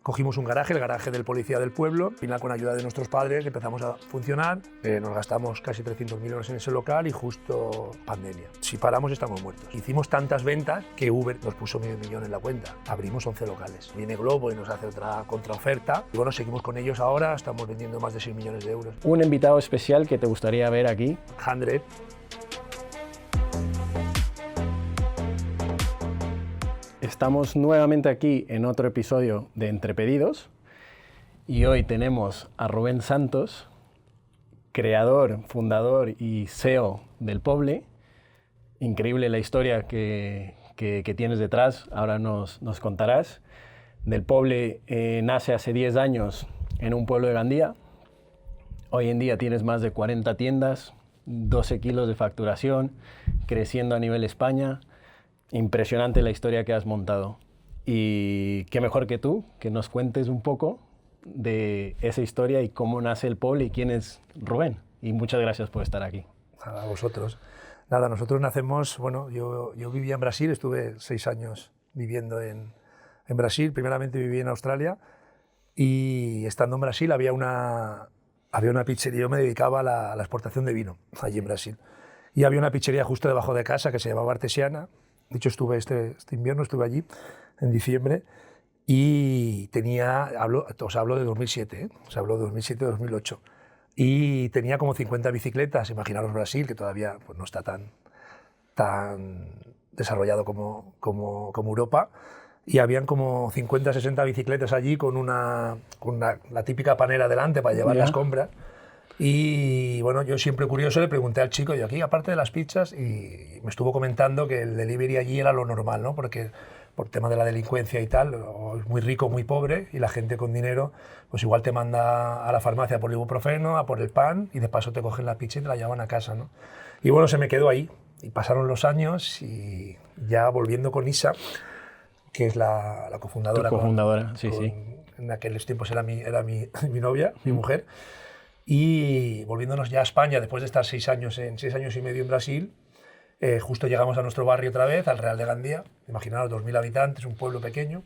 Cogimos un garaje, el garaje del policía del pueblo. Al final, con ayuda de nuestros padres, empezamos a funcionar. Nos gastamos casi 300.000 euros en ese local y justo pandemia. Si paramos, estamos muertos. Hicimos tantas ventas que Uber nos puso $500.000 en la cuenta. Abrimos 11 locales. Viene Globo y nos hace otra contraoferta. Y bueno, seguimos con ellos ahora. Estamos vendiendo más de 6 millones de euros. Un invitado especial que te gustaría ver aquí. 100. Estamos nuevamente aquí en otro episodio de Entre Pedidos y hoy tenemos a Rubén Santos, creador, fundador y CEO del Poble. Increíble la historia que tienes detrás, ahora nos contarás. Del Poble nace hace 10 años en un pueblo de Gandía. Hoy en día tienes más de 40 tiendas, 12 kilos de facturación, creciendo a nivel España. Impresionante la historia que has montado. Y qué mejor que tú, que nos cuentes un poco de esa historia y cómo nace el Poble y quién es Rubén. Y muchas gracias por estar aquí. A vosotros. Nada, nosotros nacemos, bueno, yo vivía en Brasil, estuve 6 años viviendo en Brasil. Primeramente viví en Australia y estando en Brasil había una pizzería. Yo me dedicaba a la exportación de vino allí en Brasil. Y había una pizzería justo debajo de casa que se llamaba Artesiana. De hecho, estuve este invierno, estuve allí en diciembre y tenía, os hablo de 2007, os hablo de 2007-2008, y tenía como 50 bicicletas. Imaginaros Brasil, que todavía pues, no está tan desarrollado como Europa, y habían como 50-60 bicicletas allí con la típica panera delante para llevar las compras. Y bueno, yo siempre curioso le pregunté al chico, yo aquí, aparte de las pizzas, y me estuvo comentando que el delivery allí era lo normal, ¿no? Porque por tema de la delincuencia y tal, o es muy rico o muy pobre, y la gente con dinero, pues igual te manda a la farmacia por el ibuprofeno, a por el pan, y de paso te cogen la pizza y te la llevan a casa, ¿no? Y bueno, se me quedó ahí, y pasaron los años, y ya volviendo con Isa, que es la cofundadora. Tu cofundadora, sí. En aquellos tiempos era mi novia, mi mujer. Y volviéndonos ya a España, después de estar 6 años y medio en Brasil, justo llegamos a nuestro barrio otra vez, al Real de Gandía. Imaginaos, 2.000 habitantes, un pueblo pequeño,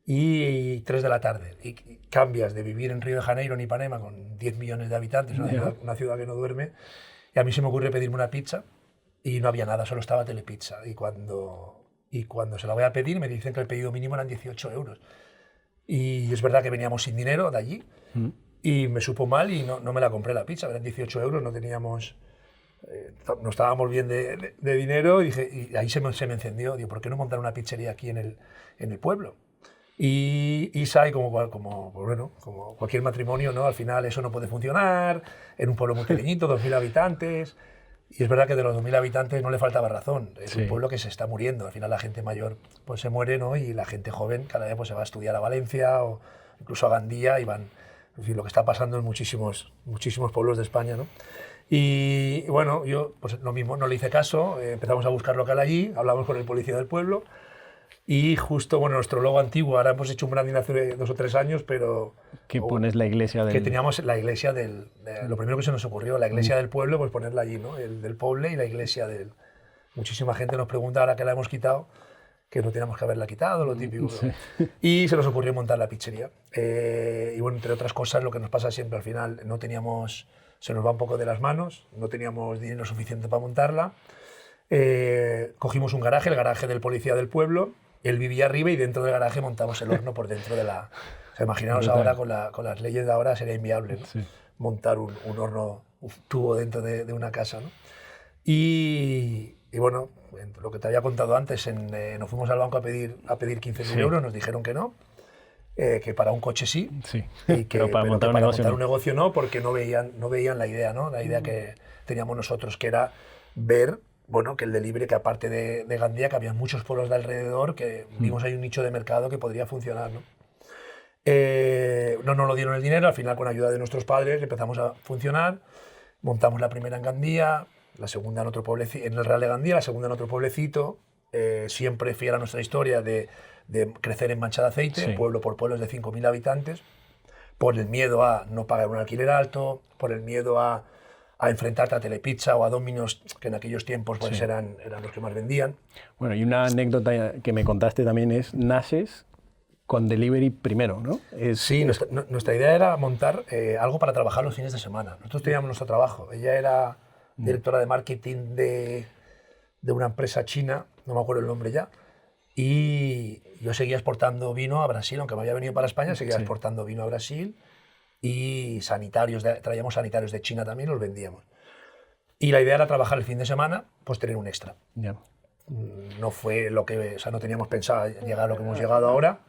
y 3 de la tarde. Y cambias de vivir en Río de Janeiro, en Ipanema, con 10 millones de habitantes, una ciudad que no duerme, y a mí se me ocurre pedirme una pizza, y no había nada, solo estaba Telepizza. Y cuando se la voy a pedir, me dicen que el pedido mínimo eran 18 euros. Y es verdad que veníamos sin dinero de allí, y me supo mal y no me la compré la pizza, eran 18 euros, no teníamos, no estábamos bien de dinero, y ahí se me encendió, digo, ¿por qué no montar una pizzería aquí en el pueblo? Y Isa, como cualquier matrimonio, ¿no? Al final eso no puede funcionar, en un pueblo muy pequeñito, 2.000 habitantes, y es verdad que de los 2.000 habitantes no le faltaba razón, es un pueblo que se está muriendo, al final la gente mayor pues se muere, ¿no? Y la gente joven cada vez pues, se va a estudiar a Valencia o incluso a Gandía y van. Es decir, lo que está pasando en muchísimos pueblos de España, ¿no? Y bueno, yo pues lo mismo, no le hice caso, empezamos a buscar local allí, hablamos con el policía del pueblo y justo, bueno, nuestro logo antiguo, ahora hemos hecho un branding hace 2 o 3 años, pero... ¿Qué pones la iglesia del...? Que teníamos la iglesia lo primero que se nos ocurrió, la iglesia del pueblo, pues ponerla allí, ¿no? El del Poble y la iglesia del... Muchísima gente nos pregunta ahora que la hemos quitado, que no teníamos que haberla quitado, lo típico. Sí. Y se nos ocurrió montar la pizzería. Y bueno, entre otras cosas, lo que nos pasa siempre al final, se nos va un poco de las manos, no teníamos dinero suficiente para montarla. Cogimos un garaje, el garaje del policía del pueblo, él vivía arriba y dentro del garaje montamos el horno por dentro de la... O sea, imaginaos ahora con las leyes de ahora sería inviable, ¿no? Sí. Montar un horno, un tubo dentro de una casa, ¿no? Y bueno, lo que te había contado antes, nos fuimos al banco a pedir 15.000 euros, nos dijeron que no, que para un coche sí, y que, pero para montar un negocio no, porque no veían la idea, ¿no? La idea que teníamos nosotros, que era ver, bueno, que el delivery, que aparte de Gandía, que había muchos pueblos de alrededor, que vimos ahí un nicho de mercado que podría funcionar, ¿no? No nos lo dieron el dinero, al final con ayuda de nuestros padres empezamos a funcionar, montamos la primera en Gandía, la segunda en otro pueblecito, en el Real de Gandía, la segunda en otro pueblecito, siempre fiel a nuestra historia de crecer en Mancha de Aceite, pueblo por pueblo de 5.000 habitantes, por el miedo a no pagar un alquiler alto, por el miedo a enfrentarte a Telepizza o a Domino's, que en aquellos tiempos pues, eran los que más vendían. Bueno, y una anécdota que me contaste también es, naces con delivery primero, ¿no? Sí, nuestra idea era montar algo para trabajar los fines de semana. Nosotros teníamos nuestro trabajo. Ella era directora de marketing de una empresa china, no me acuerdo el nombre ya, y yo seguía exportando vino a Brasil, aunque me había venido para España, seguía exportando vino a Brasil y traíamos sanitarios de China también, los vendíamos. Y la idea era trabajar el fin de semana, pues tener un extra. Yeah. No fue lo que, o sea, no teníamos pensado llegar a lo que hemos llegado ahora,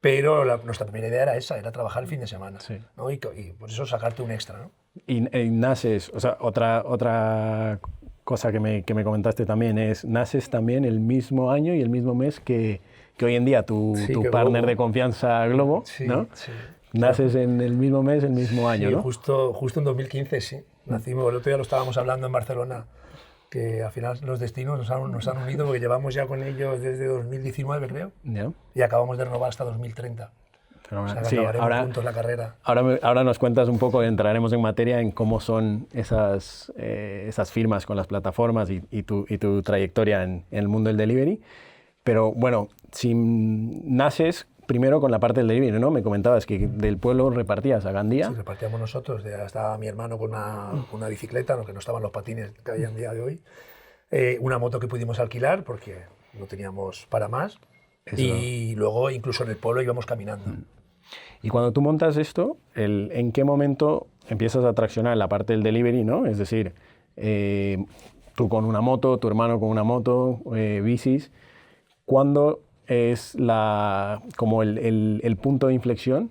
pero nuestra primera idea era esa, era trabajar el fin de semana, sí. ¿no? Y por eso sacarte un extra, ¿no? Y naces, o sea, otra cosa que me comentaste también es, naces también el mismo año y el mismo mes que hoy en día tu partner Globo de confianza Globo, sí, ¿no? Sí. Naces en el mismo mes, el mismo año, sí, ¿no? Justo en 2015, sí. Nacimos, el otro día lo estábamos hablando en Barcelona, que al final los destinos nos han unido porque llevamos ya con ellos desde 2019, creo, Yeah. y acabamos de renovar hasta 2030. O sea, que sí, acabaremos juntos la carrera. Ahora nos cuentas un poco, entraremos en materia en cómo son esas firmas con las plataformas y tu trayectoria en el mundo del delivery. Pero bueno, si naces primero con la parte del delivery, ¿no? Me comentabas que del pueblo repartías a Gandía. Sí, repartíamos nosotros. Estaba mi hermano con una bicicleta, que no estaban los patines que había en día de hoy. Una moto que pudimos alquilar porque no teníamos para más. Eso. Y luego incluso en el pueblo íbamos caminando. Y cuando tú montas esto, ¿en qué momento empiezas a traccionar la parte del delivery, ¿no? Es decir, tú con una moto, tu hermano con una moto, bicis. ¿Cuándo es como el punto de inflexión?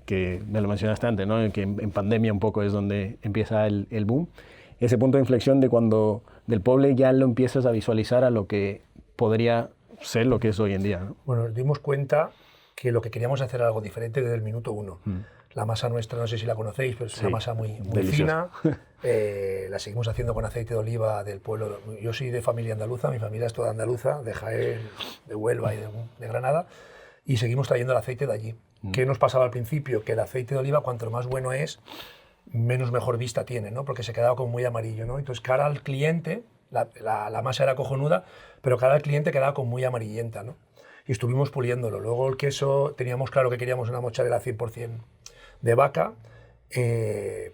Que me lo mencionaste antes, ¿no? Que en pandemia un poco es donde empieza el boom. Ese punto de inflexión de cuando del pueblo ya lo empiezas a visualizar a lo que podría ser lo que es hoy en día, ¿no? Bueno, nos dimos cuenta que lo que queríamos hacer era algo diferente desde el minuto uno. La masa nuestra, no sé si la conocéis, pero es una masa muy fina. La seguimos haciendo con aceite de oliva del pueblo. Yo soy de familia andaluza, mi familia es toda andaluza, de Jaén, de Huelva y de Granada, y seguimos trayendo el aceite de allí. ¿Qué nos pasaba al principio? Que el aceite de oliva, cuanto más bueno es, menos mejor vista tiene, ¿no? Porque se quedaba como muy amarillo, ¿no? Entonces, cara al cliente, la masa era cojonuda, pero cara al cliente quedaba como muy amarillenta, ¿no? Y estuvimos puliéndolo. Luego el queso, teníamos claro que queríamos una mozzarella 100% de vaca,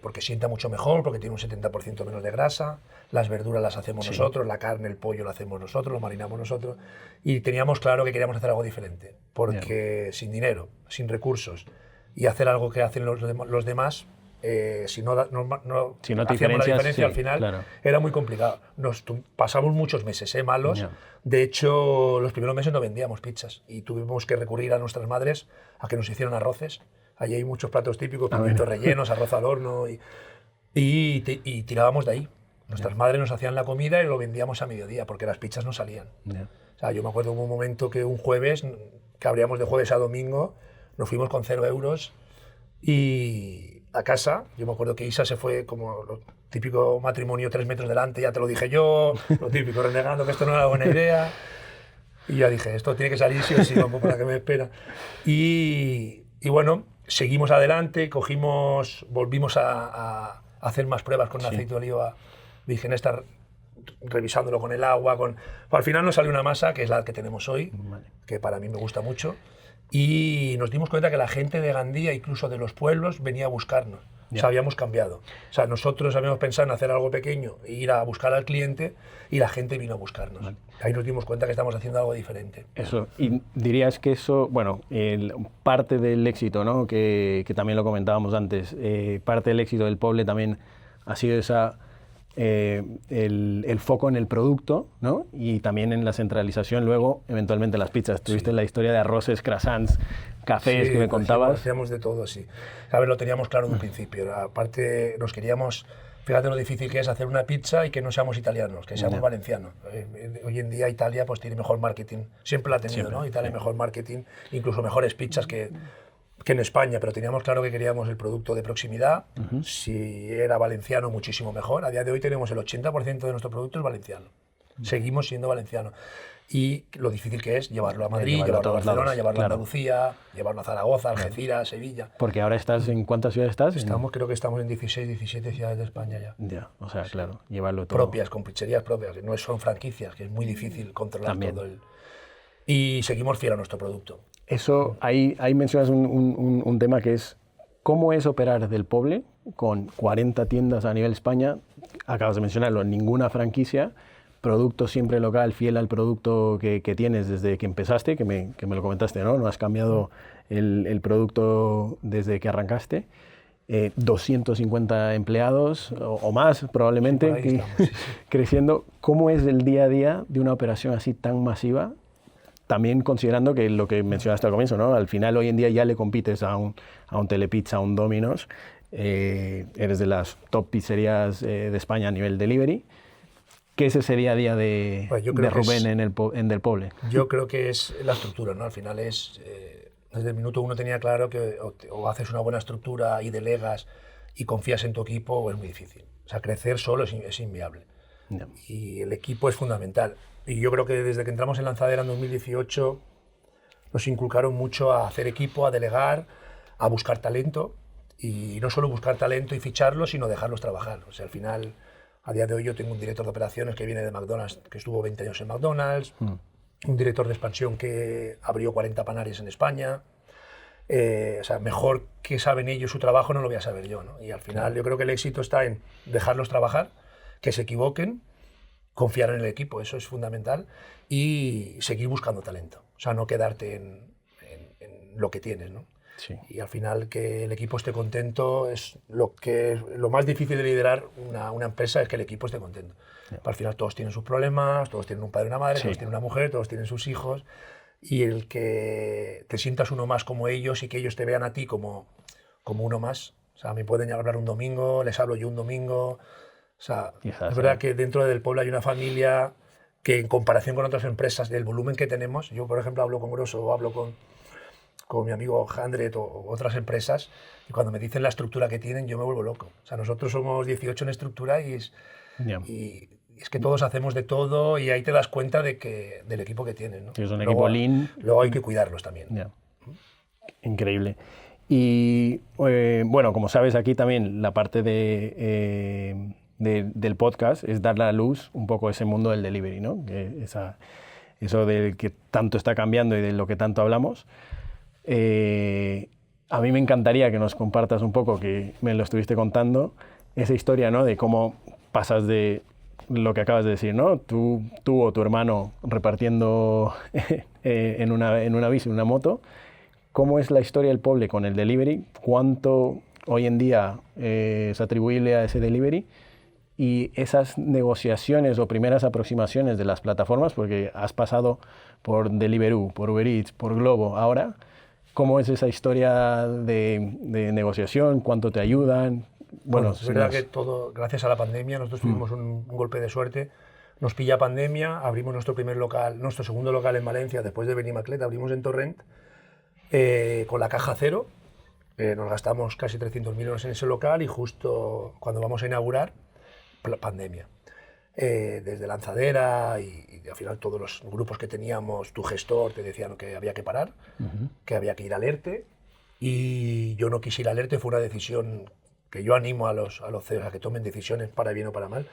porque sienta mucho mejor, porque tiene un 70% menos de grasa. Las verduras las hacemos nosotros, la carne, el pollo lo hacemos nosotros, lo marinamos nosotros. Y teníamos claro que queríamos hacer algo diferente, porque sin dinero, sin recursos, y hacer algo que hacen los demás, si no hacíamos la diferencia al final, era muy complicado. Pasamos muchos meses malos. De hecho, los primeros meses no vendíamos pizzas y tuvimos que recurrir a nuestras madres a que nos hicieran arroces. Allí hay muchos platos típicos, pimientos rellenos, arroz al horno, y tirábamos de ahí. Nuestras madres nos hacían la comida y lo vendíamos a mediodía porque las pizzas no salían. O sea, yo me acuerdo de un momento que un jueves, que abríamos de jueves a domingo, nos fuimos con 0 euros y a casa. Yo me acuerdo que Isa se fue como lo típico matrimonio 3 metros delante, ya te lo dije yo, lo típico renegando que esto no era buena idea. Y ya dije, esto tiene que salir sí o sí, vamos, para que me espera. Y bueno, seguimos adelante, volvimos a hacer más pruebas con aceite de oliva virgen, estar revisándolo con el agua. Al final nos salió una masa que es la que tenemos hoy, que para mí me gusta mucho. Y nos dimos cuenta que la gente de Gandía, incluso de los pueblos, venía a buscarnos. O sea, habíamos cambiado. O sea, nosotros habíamos pensado en hacer algo pequeño e ir a buscar al cliente y la gente vino a buscarnos. Ahí nos dimos cuenta que estamos haciendo algo diferente. Eso. Y dirías que eso, bueno, parte del éxito, ¿no? Que también lo comentábamos antes, parte del éxito del Poble también ha sido el foco en el producto, ¿no? Y también en la centralización, luego, eventualmente, las pizzas. Tuviste la historia de arroces, croissants, cafés que me contabas. Hacíamos de todo, sí. A ver, lo teníamos claro de un principio. Aparte, nos queríamos... Fíjate lo difícil que es hacer una pizza y que no seamos italianos, que seamos valencianos. Hoy en día Italia pues tiene mejor marketing. Siempre lo ha tenido, ¿no? Italia mejor marketing, incluso mejores pizzas que en España, pero teníamos claro que queríamos el producto de proximidad. Si era valenciano, muchísimo mejor. A día de hoy tenemos el 80% de nuestro producto es valenciano. Seguimos siendo valencianos. Y lo difícil que es llevarlo a Madrid, llevarlo a Barcelona, llevarlo a Andalucía, llevarlo a Zaragoza, Algeciras, Sevilla. Porque ahora ¿en cuántas ciudades estás? Creo que estamos en 16, 17 ciudades de España ya. Ya, o sea, claro, llevarlo todo. Propias, con pizzerías propias, que no son franquicias, que es muy difícil controlar todo. Y seguimos fiel a nuestro producto. Eso, ahí mencionas un tema que es cómo es operar desde el Poble con 40 tiendas a nivel España, acabas de mencionarlo, ninguna franquicia, producto siempre local, fiel al producto que tienes desde que empezaste, que me lo comentaste, ¿no? No has cambiado el producto desde que arrancaste. 250 empleados o más probablemente, Sí, estamos, sí. creciendo. ¿Cómo es el día a día de una operación así tan masiva? También considerando que lo que mencionaste al comienzo, ¿no? Al final hoy en día ya le compites a un Telepizza, a un Domino's, eres de las top pizzerías de España a nivel delivery. ¿Qué es ese día a día de Rubén en Del Poble? Yo creo que es la estructura, ¿no? Al final es, desde el minuto uno tenía claro que o haces una buena estructura y delegas y confías en tu equipo, o es muy difícil. O sea, crecer solo es inviable. No. Y el equipo es fundamental. Y yo creo que desde que entramos en Lanzadera en 2018 nos inculcaron mucho a hacer equipo, a delegar, a buscar talento. Y no solo buscar talento y ficharlos, sino dejarlos trabajar. O sea, al final, a día de hoy yo tengo un director de operaciones que viene de McDonald's, que estuvo 20 años en McDonald's, un director de expansión que abrió 40 Panares en España. O sea, mejor que saben ellos su trabajo no lo voy a saber yo, ¿no? Y al final yo creo que el éxito está en dejarlos trabajar, que se equivoquen, confiar en el equipo, eso es fundamental, y seguir buscando talento. O sea, no quedarte en lo que tienes, ¿no? Sí. Y al final que el equipo esté contento es lo más difícil de liderar una empresa, es que el equipo esté contento. Yeah. Al final todos tienen sus problemas, todos tienen un padre y una madre, Sí. todos tienen una mujer, todos tienen sus hijos, y el que te sientas uno más como ellos y que ellos te vean a ti como uno más. O sea, me pueden hablar un domingo, les hablo yo un domingo. O sea, Quizás, es verdad que dentro del pueblo hay una familia que en comparación con otras empresas del volumen que tenemos, yo por ejemplo hablo con Grosso o hablo con mi amigo Handret o otras empresas, y cuando me dicen la estructura que tienen, yo me vuelvo loco. O sea, nosotros somos 18 en estructura y es que todos hacemos de todo, y ahí te das cuenta del equipo que tienes, ¿no? Es un equipo lean. Luego hay que cuidarlos también. Yeah. Increíble. Y bueno, como sabes, aquí también la parte del podcast es dar a la luz un poco ese mundo del delivery, ¿no? Eso del que tanto está cambiando y de lo que tanto hablamos. A mí me encantaría que nos compartas un poco, que me lo estuviste contando, esa historia, ¿no? De cómo pasas de lo que acabas de decir, ¿no? Tú o tu hermano repartiendo en una bici, en una moto. ¿Cómo es la historia del Poble con el delivery? ¿Cuánto hoy en día es atribuible a ese delivery? Y esas negociaciones o primeras aproximaciones de las plataformas, porque has pasado por Deliveroo, por Uber Eats, por Globo, ahora, ¿cómo es esa historia de negociación? ¿Cuánto te ayudan? Bueno, es verdad que todo, gracias a la pandemia, nosotros tuvimos un golpe de suerte. Nos pilla pandemia, abrimos nuestro segundo local en Valencia, después de Benimaclet, abrimos en Torrent, con la caja cero. Nos gastamos casi 300.000 euros en ese local, y justo cuando vamos a inaugurar, pandemia. Desde Lanzadera y al final todos los grupos que teníamos, tu gestor te decían que había que parar, que había que ir al ERTE, y yo no quise ir al ERTE. Fue una decisión que yo animo a los CEOs a que tomen decisiones para bien o para mal.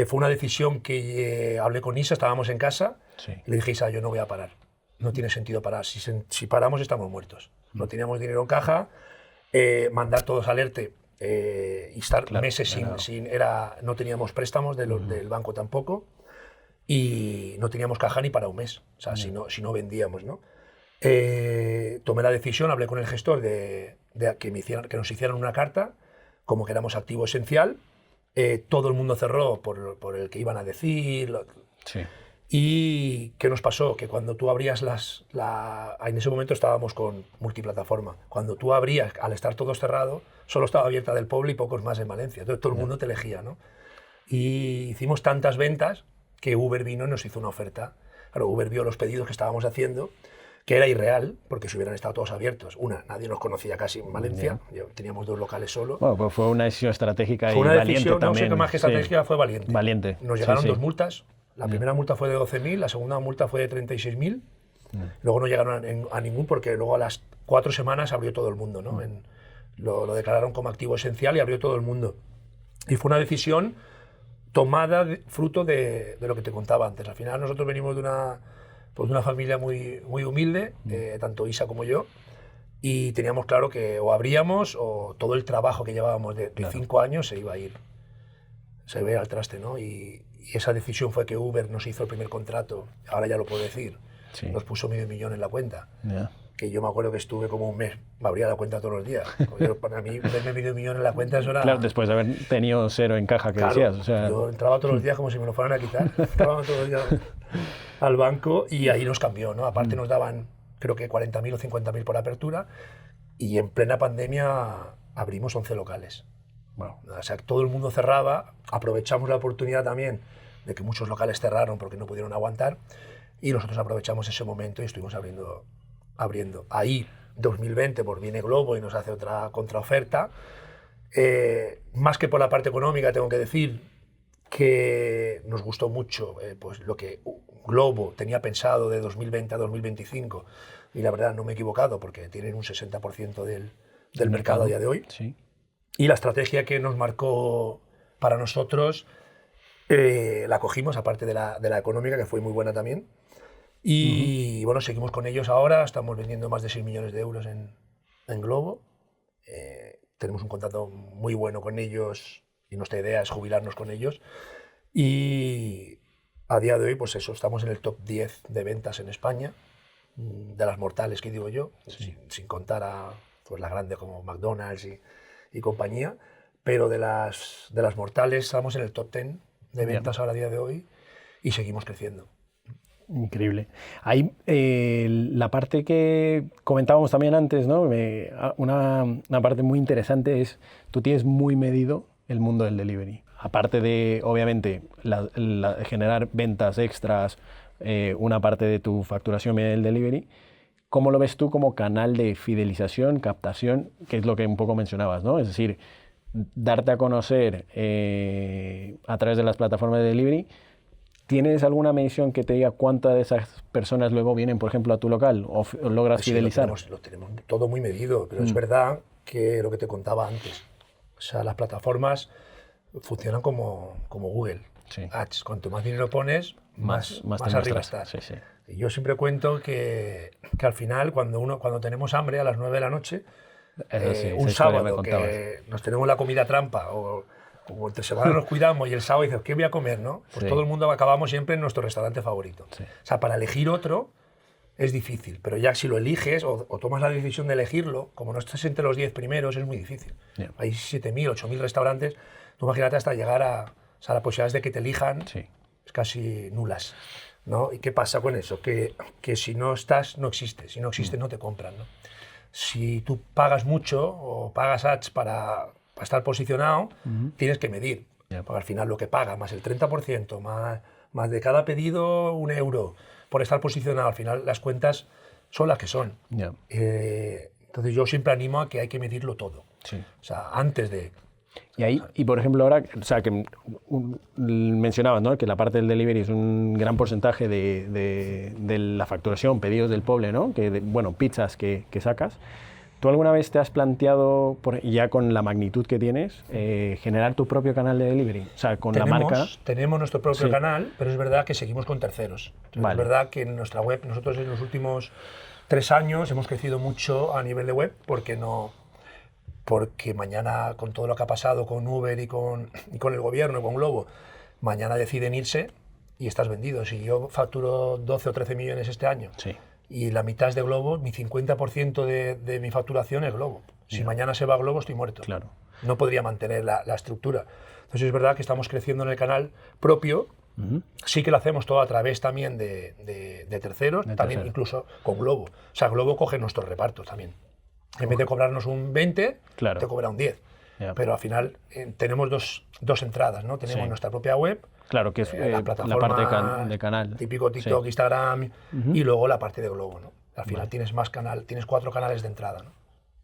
Fue una decisión que hablé con Isa, estábamos en casa, sí. Y le dije: Isa, yo no voy a parar, no tiene sentido parar, si paramos estamos muertos. No teníamos dinero en caja, mandar todos al ERTE y estar meses no teníamos préstamos del banco tampoco, y no teníamos caja ni para un mes, o sea, si no vendíamos, ¿no? Tomé la decisión, hablé con el gestor de que nos hicieran una carta como que éramos activo esencial. Todo el mundo cerró por el que iban a decir. Sí. ¿Y qué nos pasó? Que cuando tú abrías en ese momento estábamos con multiplataforma. Cuando tú abrías, al estar todo cerrado, solo estaba abierta Del Poble y pocos más en Valencia. Entonces todo el mundo te elegía, ¿no? Y hicimos tantas ventas que Uber vino y nos hizo una oferta. Claro, Uber vio los pedidos que estábamos haciendo, que era irreal, porque si hubieran estado todos abiertos. Nadie nos conocía casi en Valencia. Teníamos 2 locales solo. Bueno, pues fue una decisión estratégica fue y valiente también. No sé qué más que estratégica, fue valiente. Valiente. Nos llegaron 2 multas. La primera multa fue de 12.000, la segunda multa fue de 36.000. Luego no llegaron a ningún, porque luego a las 4 semanas abrió todo el mundo, ¿no? Lo declararon como activo esencial y abrió todo el mundo. Y fue una decisión tomada fruto de lo que te contaba antes. Al final nosotros venimos de pues de una familia muy, muy humilde, tanto Isa como yo, y teníamos claro que o abríamos o todo el trabajo que llevábamos de 5 años se iba a ir al traste, ¿no? Y esa decisión fue que Uber nos hizo el primer contrato, ahora ya lo puedo decir, nos puso $500,000 en la cuenta. Que yo me acuerdo que estuve como un mes, me abría la cuenta todos los días. Para mí, verme $500,000 en la cuenta, eso era... Claro, después de haber tenido 0 en caja, que decías. O sea... Yo entraba todos los días como si me lo fueran a quitar. Entraba todos los días al banco y ahí nos cambió, ¿no? Aparte nos daban, creo que 40.000 o 50.000 por apertura y en plena pandemia abrimos 11 locales. Wow. O sea, todo el mundo cerraba, aprovechamos la oportunidad también de que muchos locales cerraron porque no pudieron aguantar y nosotros aprovechamos ese momento y estuvimos abriendo. Ahí, 2020, pues viene Glovo y nos hace otra contraoferta. Más que por la parte económica, tengo que decir que nos gustó mucho pues lo que Glovo tenía pensado de 2020 a 2025 y la verdad no me he equivocado porque tienen un 60% del mercado a día de hoy. Sí. Y la estrategia que nos marcó para nosotros la cogimos, aparte de la económica, que fue muy buena también. Y bueno, seguimos con ellos ahora, estamos vendiendo más de 6 millones de euros en Glovo. Tenemos un contrato muy bueno con ellos y nuestra idea es jubilarnos con ellos. Y a día de hoy, pues eso, estamos en el top 10 de ventas en España, de las mortales que digo yo, sin contar a pues, las grandes como McDonald's y compañía, pero de las mortales estamos en el top 10 de ventas ahora a día de hoy y seguimos creciendo. Increíble. Hay la parte que comentábamos también antes, ¿no? Una parte muy interesante es, tú tienes muy medido el mundo del delivery. Aparte de, obviamente, generar ventas extras, una parte de tu facturación viene del delivery. ¿Cómo lo ves tú como canal de fidelización, captación, que es lo que un poco mencionabas, ¿no? Es decir, darte a conocer a través de las plataformas de delivery. ¿Tienes alguna medición que te diga cuántas de esas personas luego vienen, por ejemplo, a tu local o logras fidelizar? Lo tenemos todo muy medido, pero es verdad que lo que te contaba antes, o sea, las plataformas funcionan como Google. Ads, cuanto más dinero pones, más arriba estás. Sí. Y yo siempre cuento que al final, cuando tenemos hambre a las 9 de la noche, un sábado que nos tenemos la comida trampa o entre semana nos cuidamos y el sábado dices, ¿qué voy a comer? ¿No? Pues todo el mundo acabamos siempre en nuestro restaurante favorito. O sea, para elegir otro es difícil, pero ya si lo eliges o tomas la decisión de elegirlo, como no estás entre los 10 primeros, es muy difícil. Hay 7.000, 8.000 restaurantes, tú imagínate hasta llegar a... O sea, las posibilidades de que te elijan es casi nulas, ¿no? ¿Y qué pasa con eso? Que si no estás, no existe. Si no existe, no te compran, ¿no? Si tú pagas mucho o pagas ads para estar posicionado, tienes que medir. Porque al final lo que paga, más el 30%, más de cada pedido €1, por estar posicionado, al final las cuentas son las que son. Entonces yo siempre animo a que hay que medirlo todo. O sea, antes de... Y por ejemplo ahora, o sea, que mencionabas, ¿no? Que la parte del delivery es un gran porcentaje de la facturación, pedidos del poble, ¿no? Bueno, pizzas que sacas. ¿Tú alguna vez te has planteado, ya con la magnitud que tienes, generar tu propio canal de delivery? O sea, la marca... Tenemos nuestro propio canal, pero es verdad que seguimos con terceros. Es verdad que en nuestra web, nosotros en los últimos 3 años hemos crecido mucho a nivel de web, porque mañana, con todo lo que ha pasado con Uber y con el gobierno, con Glovo, mañana deciden irse y estás vendido. Si yo facturo 12 o 13 millones este año, y la mitad es de Glovo, mi 50% de mi facturación es Glovo. Si mañana se va Glovo, estoy muerto. No podría mantener la estructura. Entonces es verdad que estamos creciendo en el canal propio. Sí que lo hacemos todo a través también de terceros, también incluso con Glovo. O sea, Glovo coge nuestros repartos también. En vez de cobrarnos un 20, te cobra un 10. Pero al final tenemos dos entradas, ¿no? Tenemos nuestra propia web, que es la plataforma, la parte de canal. Típico TikTok, Instagram, y luego la parte de Glovo, ¿no? Al final tienes 4 canales de entrada, ¿no?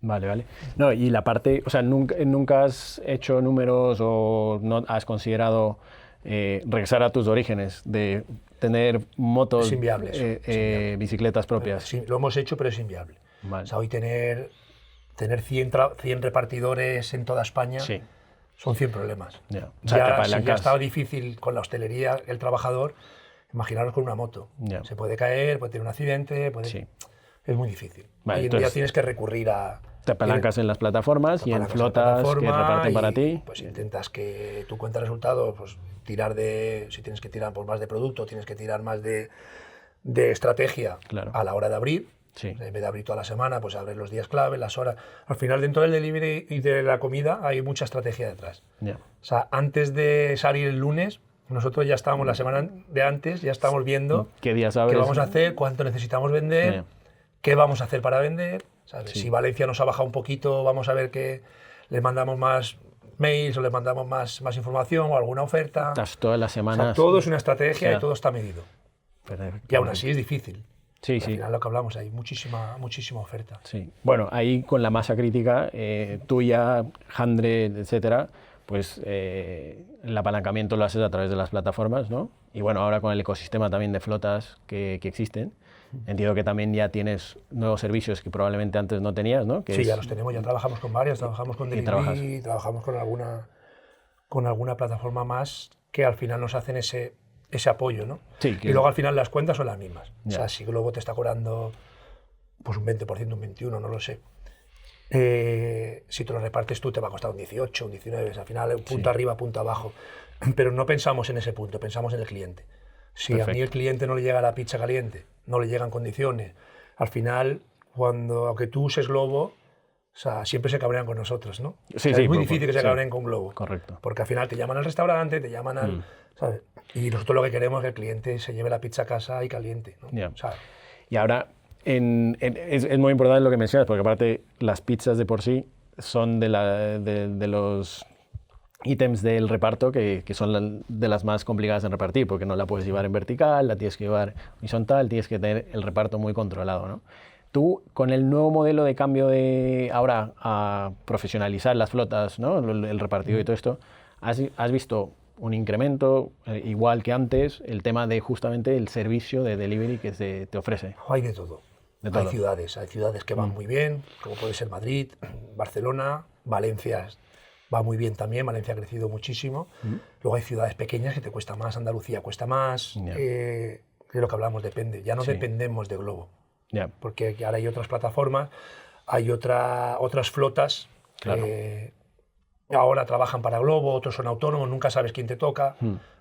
Vale. No, y la parte, o sea, ¿nunca has hecho números o no has considerado regresar a tus orígenes de tener motos, es inviable, bicicletas propias? Sí, lo hemos hecho, pero es inviable. O sea, hoy tener 100 repartidores en toda España son 100 problemas. O sea, ya estaba difícil con la hostelería, el trabajador, Imaginaros con una moto. Ya. Se puede caer, puede tener un accidente, Sí. es muy difícil. Vale, Hoy en día entonces, tienes que recurrir a... te apalancas en las plataformas y en apalancas la flotas que plataforma reparten para y, ti. pues intentas que tu cuenta de resultados, pues tirar de... Si tienes que tirar por más de producto, tienes que tirar más de estrategia Claro. a la hora de abrir. Sí. En vez de abrir toda la semana, pues abres los días clave, las horas. Al final, dentro del delivery y de la comida hay mucha estrategia detrás. Ya. O sea, antes de salir el lunes, nosotros ya estábamos la semana de antes, ya estamos viendo ¿Qué días abres? qué vamos a hacer, cuánto necesitamos vender, Ya. qué vamos a hacer para vender. ¿Sabes? Sí. Si Valencia nos ha bajado un poquito, vamos a ver que les mandamos más mails o les mandamos más información o alguna oferta. Estás todas las O sea, semanas. todo es una estrategia Ya. y todo está medido. Perfecto. Y aún así es difícil. Sí, Al sí. final lo que hablamos, hay muchísima oferta. Sí. Bueno, ahí con la masa crítica tuya, Handre, etcétera, pues el apalancamiento lo haces a través de las plataformas, ¿no? Y bueno, ahora con el ecosistema también de flotas que existen, entiendo que también ya tienes nuevos servicios que probablemente antes no tenías, ¿no? Que Sí, es- ya los tenemos, ya trabajamos con varias, trabajamos con trabajas? Delivery, trabajamos con alguna plataforma más que al final nos hacen ese apoyo, ¿no? Sí, que- Y luego al final las cuentas son las mismas. O Ya. sea, si Globo te está cobrando pues un 20%, un 21%, no lo sé. Si te lo repartes tú te va a costar un 18, un 19, al final un punto arriba, punto abajo. Pero no pensamos en ese punto, pensamos en el cliente. Si a mí Perfecto. el cliente no le llega la pizza caliente, no le llegan condiciones, al final, aunque tú uses Globo, o sea, siempre se cabrean con nosotros, ¿no? Sí, O sea, sí, es muy por- difícil que se sí. cabreen con Globo. Correcto. Porque al final te llaman al restaurante, te llaman al... ¿sabes? Y nosotros lo que queremos es que el cliente se lleve la pizza a casa y caliente, ¿no? Ya. O sea, Y ahora, es muy importante lo que mencionas, porque aparte las pizzas de por sí son de los ítems del reparto que son de las más complicadas en repartir, porque no la puedes llevar en vertical, la tienes que llevar horizontal, tienes que tener el reparto muy controlado, ¿no? Tú, con el nuevo modelo de cambio de ahora a profesionalizar las flotas, ¿no? el repartido y todo esto, ¿has visto un incremento, igual que antes, el tema de justamente el servicio de delivery que se te ofrece? hay de todo. De todo. Hay ciudades que van muy bien, como puede ser Madrid, Barcelona, Valencia va muy bien también, Valencia ha crecido muchísimo. Luego hay ciudades pequeñas que te cuesta más, Andalucía cuesta más, Ya. de lo que hablamos depende, ya no Sí. dependemos de Globo, Ya. porque ahora hay otras plataformas, hay otras flotas Claro. que ahora trabajan para Globo, otros son autónomos, nunca sabes quién te toca,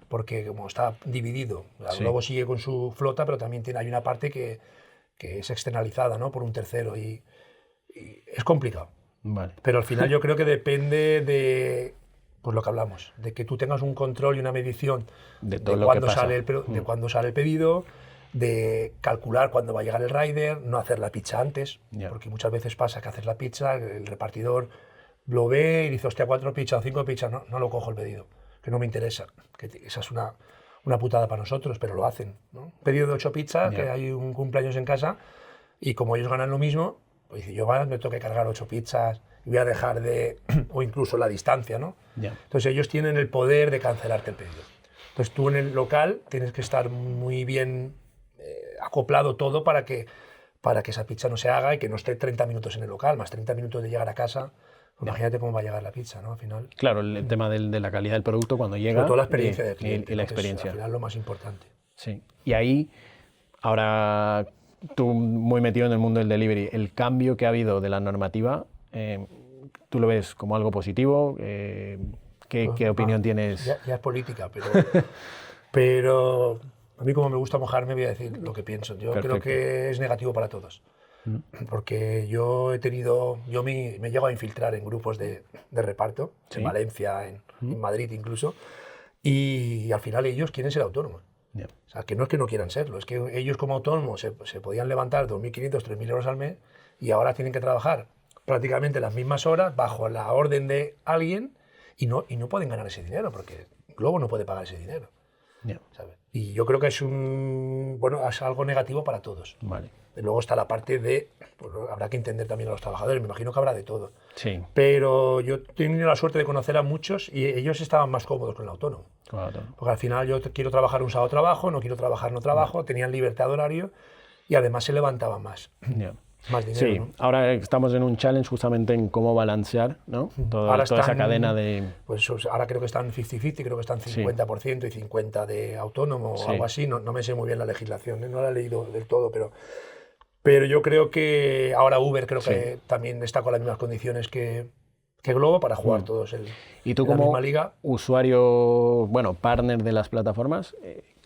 porque como está dividido, Sí. Globo sigue con su flota, pero también hay una parte que es externalizada, ¿no? Por un tercero y es complicado. Vale. Pero al final yo creo que depende de pues lo que hablamos, de que tú tengas un control y una medición De todo lo que cuándo pasa. sale de cuándo sale el pedido, de calcular cuándo va a llegar el rider, no hacer la pizza antes, Ya. porque muchas veces pasa que haces la pizza, el repartidor lo ve y dice, hostia, 4 pizzas o 5 pizzas, no lo cojo el pedido, que no me interesa, que esa es una putada para nosotros, pero lo hacen, ¿no? Un pedido de 8 pizzas, Ya. que hay un cumpleaños en casa, y como ellos ganan lo mismo, pues dice, yo me tengo que cargar 8 pizzas y voy a dejar de, o incluso la distancia, ¿no? Ya. Entonces ellos tienen el poder de cancelarte el pedido. Entonces tú en el local tienes que estar muy bien acoplado todo para que esa pizza no se haga y que no esté 30 minutos en el local, más 30 minutos de llegar a casa. Imagínate cómo va a llegar la pizza, ¿no? Al final, Claro, el tema de la calidad del producto cuando llega. sobre todo la experiencia y- del cliente, y la ¿no? Que es, experiencia. al final lo más importante. Sí. Y ahí, ahora tú muy metido en el mundo del delivery, el cambio que ha habido de la normativa, ¿tú lo ves como algo positivo? ¿Qué opinión tienes? Ya es política, pero a mí como me gusta mojarme voy a decir lo que pienso. Yo creo Perfecto. que es negativo para todos. Porque yo me he llegado a infiltrar en grupos de reparto, Sí. en Valencia, en Madrid incluso, y al final ellos quieren ser autónomos. Ya. O sea, que no es que no quieran serlo, es que ellos como autónomos se podían levantar 2.500, 3.000 euros al mes y ahora tienen que trabajar prácticamente las mismas horas bajo la orden de alguien y no pueden ganar ese dinero porque Globo no puede pagar ese dinero. Ya. ¿Sabes? Y yo creo que es es algo negativo para todos. Vale. Luego está la parte de, pues, habrá que entender también a los trabajadores, me imagino que habrá de todo. Sí. Pero yo he tenido la suerte de conocer a muchos y ellos estaban más cómodos con el autónomo. Claro. Porque al final yo quiero trabajar un sábado trabajo, no quiero trabajar no trabajo, tenían libertad de horario y además se levantaban más. Ya. más dinero. Sí, ¿no? ahora estamos en un challenge justamente en cómo balancear, ¿no? Toda esa cadena de... Pues ahora creo que están 50-50, creo que están 50% y 50% de autónomo o algo así. No me sé muy bien la legislación, no la he leído del todo, pero yo creo que ahora Uber creo que también está con las mismas condiciones que Globo para jugar todos ¿Y tú en la como misma liga. usuario, bueno, partner de las plataformas,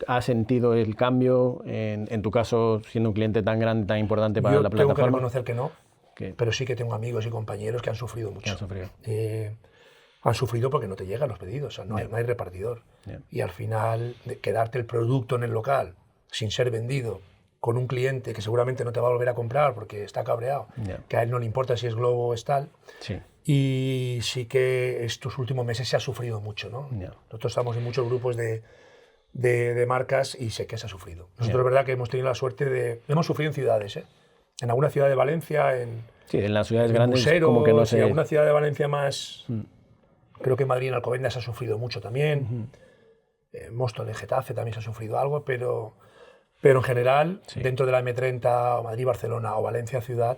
has sentido el cambio, en tu caso, siendo un cliente tan grande, tan importante para la Yo tengo que plataforma? reconocer que no, pero sí que tengo amigos y compañeros que han sufrido mucho. Que han sufrido. Han sufrido porque no te llegan los pedidos, o sea, no hay repartidor. Y al final, quedarte el producto en el local sin ser vendido, con un cliente que seguramente no te va a volver a comprar porque está cabreado, que a él no le importa si es Globo o es tal. Sí. Y sí que estos últimos meses se ha sufrido mucho, ¿no? Nosotros estamos en muchos grupos de marcas y sé que se ha sufrido. Nosotros es verdad que hemos tenido la suerte de... Hemos sufrido en ciudades, ¿eh? En alguna ciudad de Valencia, en las ciudades grandes Buseros, como que no en alguna ciudad de Valencia más... Creo que en Madrid, en Alcobendas se ha sufrido mucho también. En Móstoles, Getafe también se ha sufrido algo, pero en general, dentro de la M30, o Madrid-Barcelona o Valencia-Ciudad,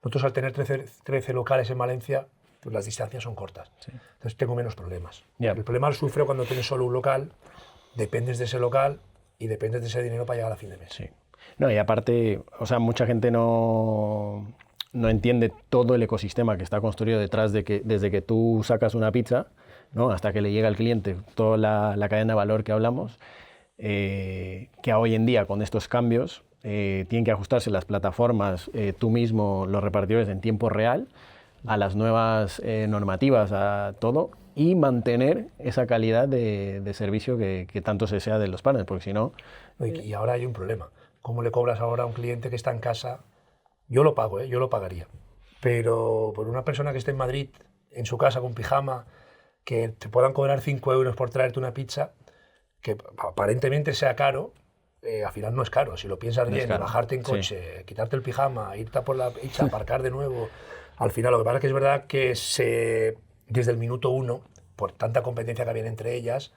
nosotros al tener 13 locales en Valencia, pues las distancias son cortas. Entonces tengo menos problemas. El problema lo sufro cuando tienes solo un local, dependes de ese local y dependes de ese dinero para llegar a fin de mes. Sí. No, y aparte, o sea, mucha gente no entiende todo el ecosistema que está construido detrás de que desde que tú sacas una pizza, ¿no? Hasta que le llega al cliente, toda la cadena de valor que hablamos, que hoy en día con estos cambios tienen que ajustarse las plataformas, tú mismo, los repartidores en tiempo real, a las nuevas normativas, a todo, y mantener esa calidad de servicio que tanto se desea de los partners, porque si no... Y ahora hay un problema. ¿Cómo le cobras ahora a un cliente que está en casa? Yo lo pago, yo lo pagaría. Pero por una persona que esté en Madrid, en su casa con pijama, que te puedan cobrar 5 euros por traerte una pizza, que aparentemente sea caro, al final no es caro. Si lo piensas bien, bajarte en coche, quitarte el pijama, irte a por la pizza, aparcar de nuevo... Al final, lo que pasa es que es verdad que desde el minuto 1, por tanta competencia que había entre ellas,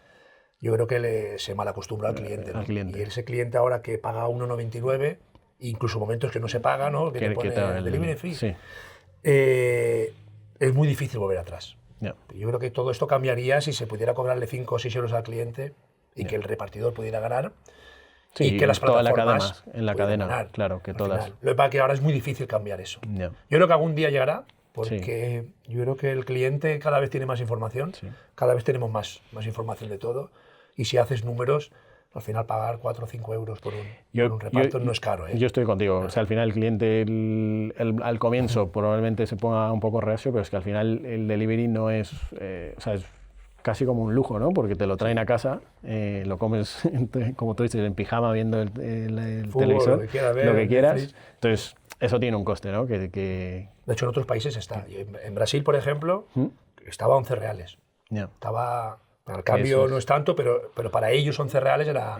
yo creo que se malacostumbra al cliente, ¿no? Y ese cliente ahora que paga 1,99, incluso momentos que no se paga, ¿no? Que te pone delivery free, es muy difícil volver atrás. Yo creo que todo esto cambiaría si se pudiera cobrarle 5 o 6 euros al cliente y que el repartidor pudiera ganar. Sí, y que las plataformas en la cadena, ganar, claro, que todas. Lo que pasa es que ahora es muy difícil cambiar eso. Yo creo que algún día llegará, porque yo creo que el cliente cada vez tiene más información, cada vez tenemos más información de todo, y si haces números, al final pagar 4 o 5 euros por un reparto no es caro. Yo estoy contigo, o sea, al final el cliente al comienzo probablemente se ponga un poco reacio, pero es que al final el delivery no es, o sea, es casi como un lujo, ¿no? Porque te lo traen a casa, lo comes, como tú dices, en pijama viendo el televisor, lo que quieras. Netflix. Entonces, eso tiene un coste, ¿no? De hecho, en otros países está. En Brasil, por ejemplo, estaba a 11 reales. Estaba, al cambio no es tanto, pero para ellos 11 reales era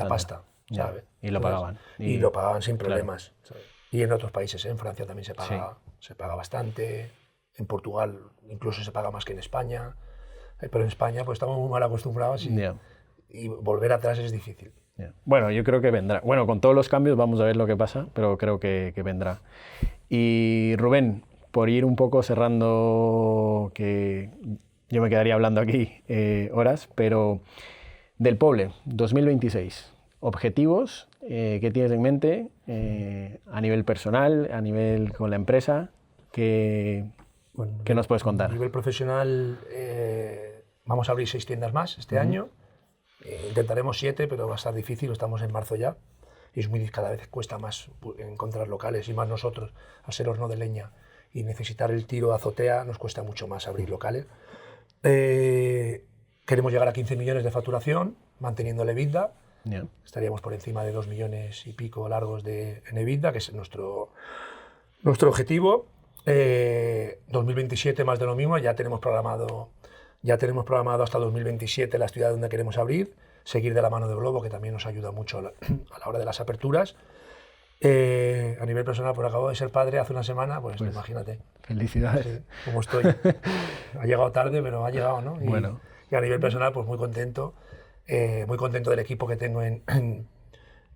pasta, ¿sabes? Y lo pagaban. Y lo pagaban sin problemas. ¿Sabes? Y en otros países, en Francia también se paga bastante, en Portugal incluso se paga más que en España. Pero en España pues estamos muy mal acostumbrados y volver atrás es difícil. Bueno, yo creo que vendrá. Bueno, con todos los cambios vamos a ver lo que pasa, pero creo que vendrá. Y Rubén, por ir un poco cerrando, que yo me quedaría hablando aquí horas, pero del Poble 2026, objetivos que tienes en mente a nivel personal, a nivel con la empresa, ¿qué nos puedes contar? A nivel profesional, vamos a abrir 6 tiendas más este año. Intentaremos 7, pero va a estar difícil, estamos en marzo ya. Y cada vez cuesta más encontrar locales, y más nosotros, al ser horno de leña y necesitar el tiro de azotea, nos cuesta mucho más abrir locales. Queremos llegar a 15 millones de facturación, manteniendo el EBITDA. Estaríamos por encima de 2 millones y pico largos en EBITDA, que es nuestro objetivo. 2027 más de lo mismo, ya tenemos programado hasta 2027 la ciudad donde queremos abrir, seguir de la mano de Globo, que también nos ayuda mucho a la hora de las aperturas. A nivel personal, pues acabo de ser padre hace una semana, pues imagínate. Felicidades. Sí, cómo estoy. Ha llegado tarde, pero ha llegado, ¿no? Y a nivel personal, pues muy contento del equipo que tengo en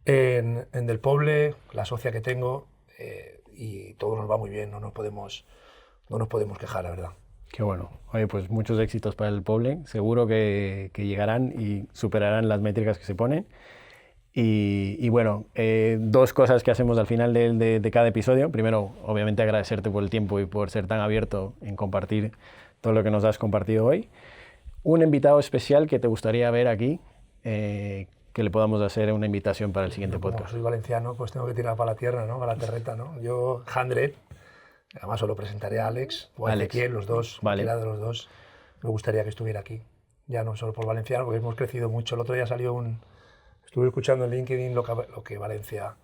Del Poble, la socia que tengo, y todo nos va muy bien, no nos podemos quejar, la verdad. Qué bueno. Oye, pues muchos éxitos para el Poble. Seguro que llegarán y superarán las métricas que se ponen. Y bueno, dos cosas que hacemos al final de cada episodio. Primero, obviamente agradecerte por el tiempo y por ser tan abierto en compartir todo lo que nos has compartido hoy. Un invitado especial que te gustaría ver aquí, que le podamos hacer una invitación para el siguiente podcast. Como soy valenciano, pues tengo que tirar para la tierra, ¿no? Para la terreta, ¿no? Yo, 100, además os lo presentaré a Alex o a Ezequiel, los dos, cualquiera de los dos. Me gustaría que estuviera aquí, ya no solo por valenciano, porque hemos crecido mucho. El otro día salió estuve escuchando en LinkedIn lo que Valencia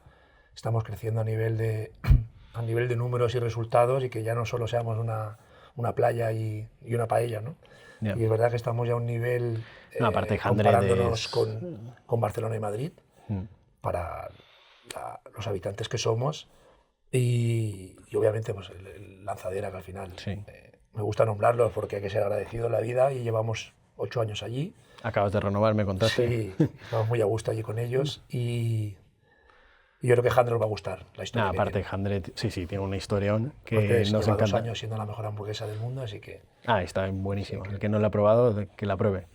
estamos creciendo a nivel de números y resultados, y que ya no solo seamos una playa y una paella, ¿no? Yeah. Y es verdad que estamos ya a un nivel aparte, comparándonos con Barcelona y Madrid para los habitantes que somos, y obviamente pues el Lanzadera, que al final me gusta nombrarlo porque hay que ser agradecido en la vida, y llevamos 8 años allí. Acabas de renovar, me contaste. Sí, estamos muy a gusto allí con ellos, y yo creo que 100 nos va a gustar la historia. Aparte, 100, sí, tiene una historión que nos encanta. 2 encanta. años siendo la mejor hamburguesa del mundo, así que... Está buenísimo. El que no la ha probado, que la pruebe.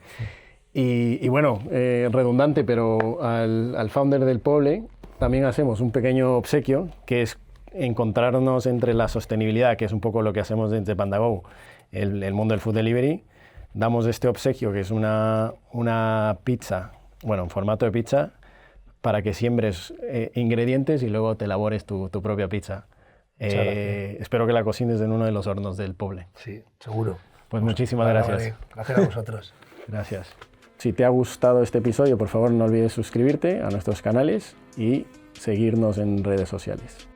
Y bueno, redundante, pero al founder del Poble también hacemos un pequeño obsequio, que es encontrarnos entre la sostenibilidad, que es un poco lo que hacemos desde Pandago, el mundo del food delivery. Damos este obsequio, que es una pizza, bueno, en formato de pizza, para que siembres ingredientes y luego te elabores tu propia pizza. Espero que la cocines en uno de los hornos del Poble. Sí, seguro. Pues muchísimas gracias. Vale. Gracias a vosotros. Gracias. Si te ha gustado este episodio, por favor no olvides suscribirte a nuestros canales y seguirnos en redes sociales.